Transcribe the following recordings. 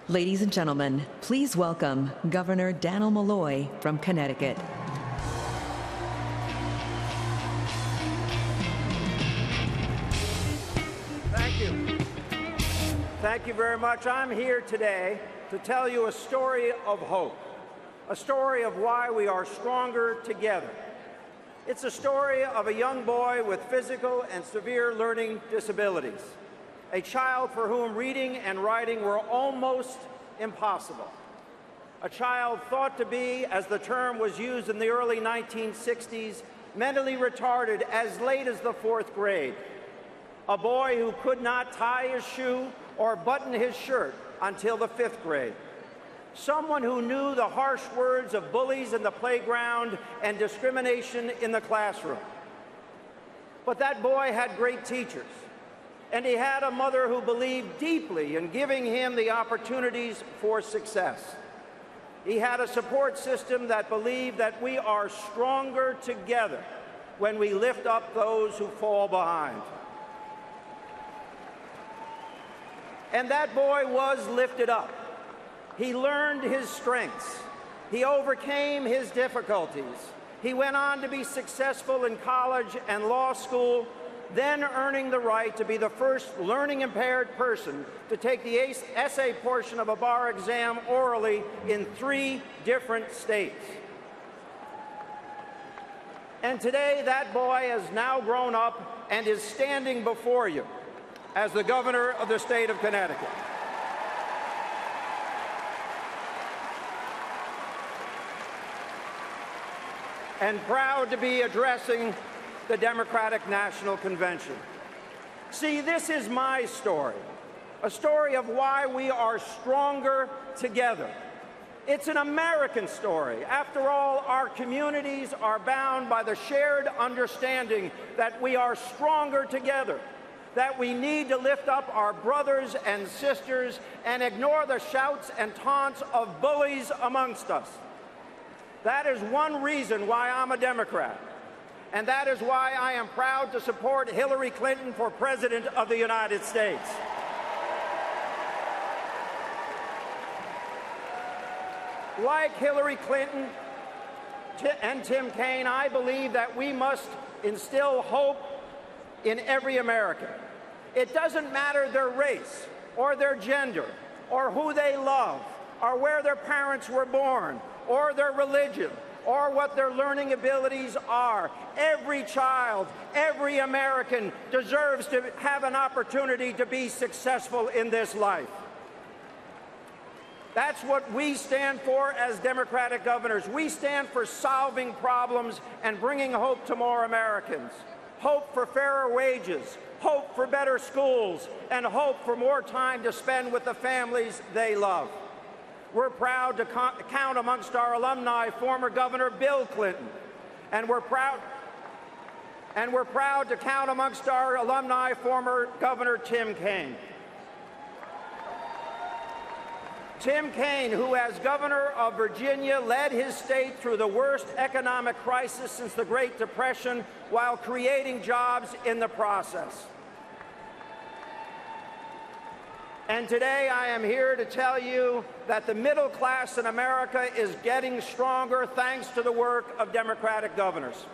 Ladies and gentlemen, please welcome Governor Dannel Malloy from Connecticut. Thank you. Thank you very much. I'm here today to tell you a story of hope, a story of why we are stronger together. It's a story of a young boy with physical and severe learning disabilities, a child for whom reading and writing were almost impossible, a child thought to be, as the term was used in the early 1960s, mentally retarded as late as the 4th grade, a boy who could not tie his shoe or button his shirt until the 5th grade, someone who knew the harsh words of bullies in the playground and discrimination in the classroom. But that boy had great teachers, and he had a mother who believed deeply in giving him the opportunities for success. He had a support system that believed that we are stronger together when we lift up those who fall behind. And that boy was lifted up. He learned his strengths. He overcame his difficulties. He went on to be successful in college and law school, then earning the right to be the first learning-impaired person to take the essay portion of a bar exam orally in 3 different states. And today, that boy has now grown up and is standing before you as the governor of the state of Connecticut. And proud to be addressing the Democratic National Convention. See, this is my story, a story of why we are stronger together. It's an American story. After all, our communities are bound by the shared understanding that we are stronger together, that we need to lift up our brothers and sisters and ignore the shouts and taunts of bullies amongst us. That is one reason why I'm a Democrat, and that is why I am proud to support Hillary Clinton for President of the United States. Like Hillary Clinton and Tim Kaine, I believe that we must instill hope in every American. It doesn't matter their race or their gender or who they love or where their parents were born or their religion or what their learning abilities are. Every child, every American deserves to have an opportunity to be successful in this life. That's what we stand for as Democratic governors. We stand for solving problems and bringing hope to more Americans. Hope for fairer wages, hope for better schools, and hope for more time to spend with the families they love. We're proud to count amongst our alumni former Governor Bill Clinton, and we're proud to count amongst our alumni former Governor Tim Kaine. Tim Kaine, who as governor of Virginia led his state through the worst economic crisis since the Great Depression while creating jobs in the process. And today I am here to tell you that the middle class in America is getting stronger thanks to the work of Democratic governors.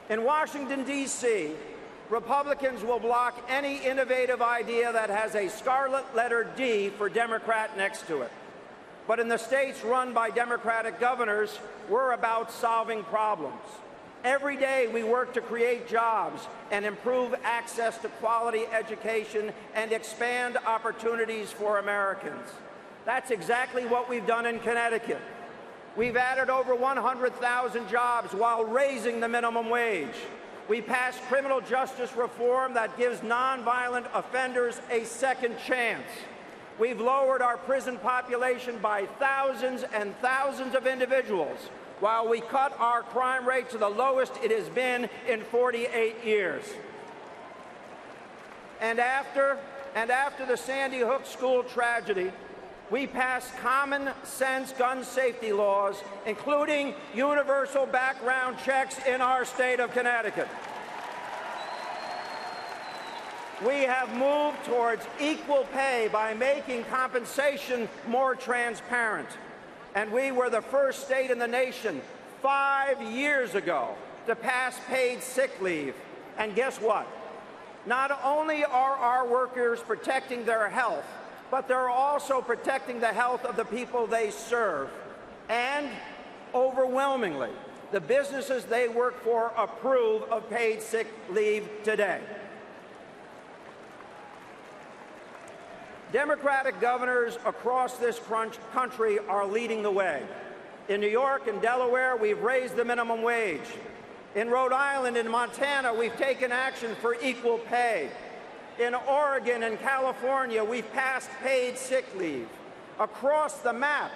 In Washington, D.C., Republicans will block any innovative idea that has a scarlet letter D for Democrat next to it. But in the states run by Democratic governors, we're about solving problems. Every day we work to create jobs and improve access to quality education and expand opportunities for Americans. That's exactly what we've done in Connecticut. We've added over 100,000 jobs while raising the minimum wage. We passed criminal justice reform that gives nonviolent offenders a second chance. We've lowered our prison population by thousands and thousands of individuals, while we cut our crime rate to the lowest it has been in 48 years. And after the Sandy Hook school tragedy, we passed common sense gun safety laws, including universal background checks in our state of Connecticut. We have moved towards equal pay by making compensation more transparent. And we were the first state in the nation 5 years ago to pass paid sick leave. And guess what? Not only are our workers protecting their health, but they're also protecting the health of the people they serve. And overwhelmingly, the businesses they work for approve of paid sick leave today. Democratic governors across this country are leading the way. In New York and Delaware, we've raised the minimum wage. In Rhode Island and Montana, we've taken action for equal pay. In Oregon and California, we've passed paid sick leave. Across the map,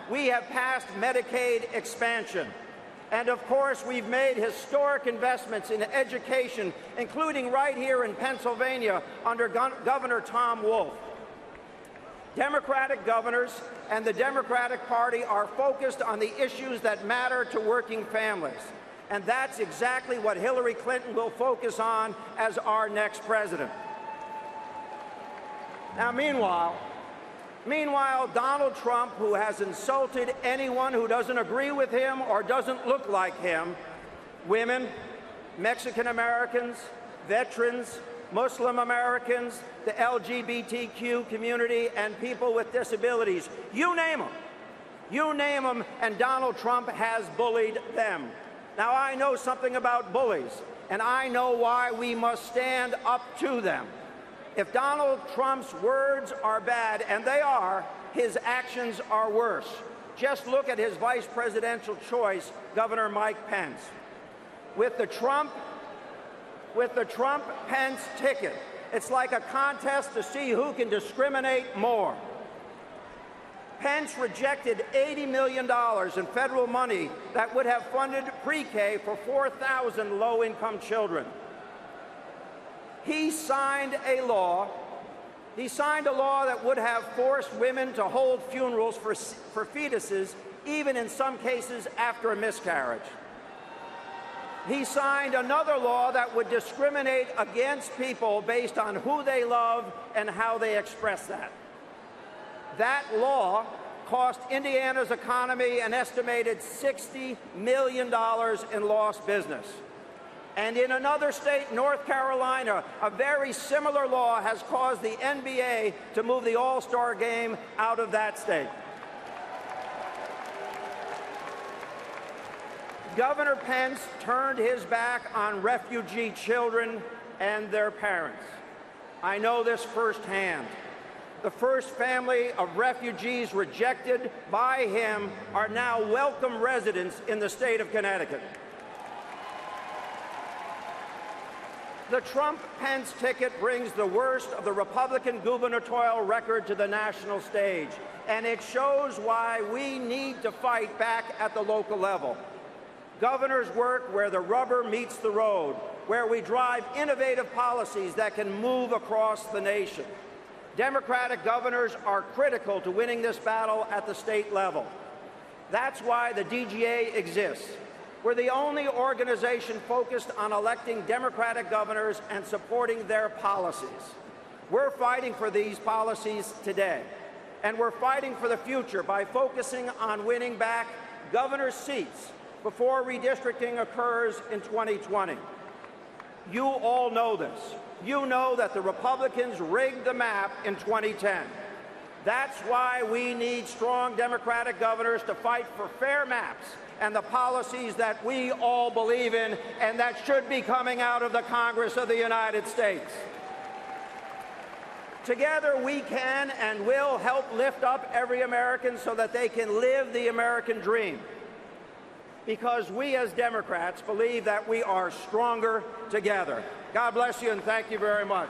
we have passed Medicaid expansion. And of course, we've made historic investments in education, including right here in Pennsylvania under Governor Tom Wolf. Democratic governors and the Democratic Party are focused on the issues that matter to working families. And that's exactly what Hillary Clinton will focus on as our next president. Now, meanwhile, Donald Trump, who has insulted anyone who doesn't agree with him or doesn't look like him, women, Mexican Americans, veterans, Muslim Americans, the LGBTQ community, and people with disabilities, you name them, and Donald Trump has bullied them. Now, I know something about bullies, and I know why we must stand up to them. If Donald Trump's words are bad, and they are, his actions are worse. Just look at his vice presidential choice, Governor Mike Pence. With the Trump-Pence ticket, it's like a contest to see who can discriminate more. Pence rejected $80 million in federal money that would have funded pre-K for 4,000 low-income children. He signed a law that would have forced women to hold funerals for fetuses, even in some cases after a miscarriage. He signed another law that would discriminate against people based on who they love and how they express that. That law cost Indiana's economy an estimated $60 million in lost business. And in another state, North Carolina, a very similar law has caused the NBA to move the All-Star game out of that state. Governor Pence turned his back on refugee children and their parents. I know this firsthand. The first family of refugees rejected by him are now welcome residents in the state of Connecticut. The Trump-Pence ticket brings the worst of the Republican gubernatorial record to the national stage, and it shows why we need to fight back at the local level. Governors work where the rubber meets the road, where we drive innovative policies that can move across the nation. Democratic governors are critical to winning this battle at the state level. That's why the DGA exists. We're the only organization focused on electing Democratic governors and supporting their policies. We're fighting for these policies today, and we're fighting for the future by focusing on winning back governor seats before redistricting occurs in 2020. You all know this. You know that the Republicans rigged the map in 2010. That's why we need strong Democratic governors to fight for fair maps and the policies that we all believe in and that should be coming out of the Congress of the United States. Together we can and will help lift up every American so that they can live the American dream. Because we as Democrats believe that we are stronger together. God bless you and thank you very much.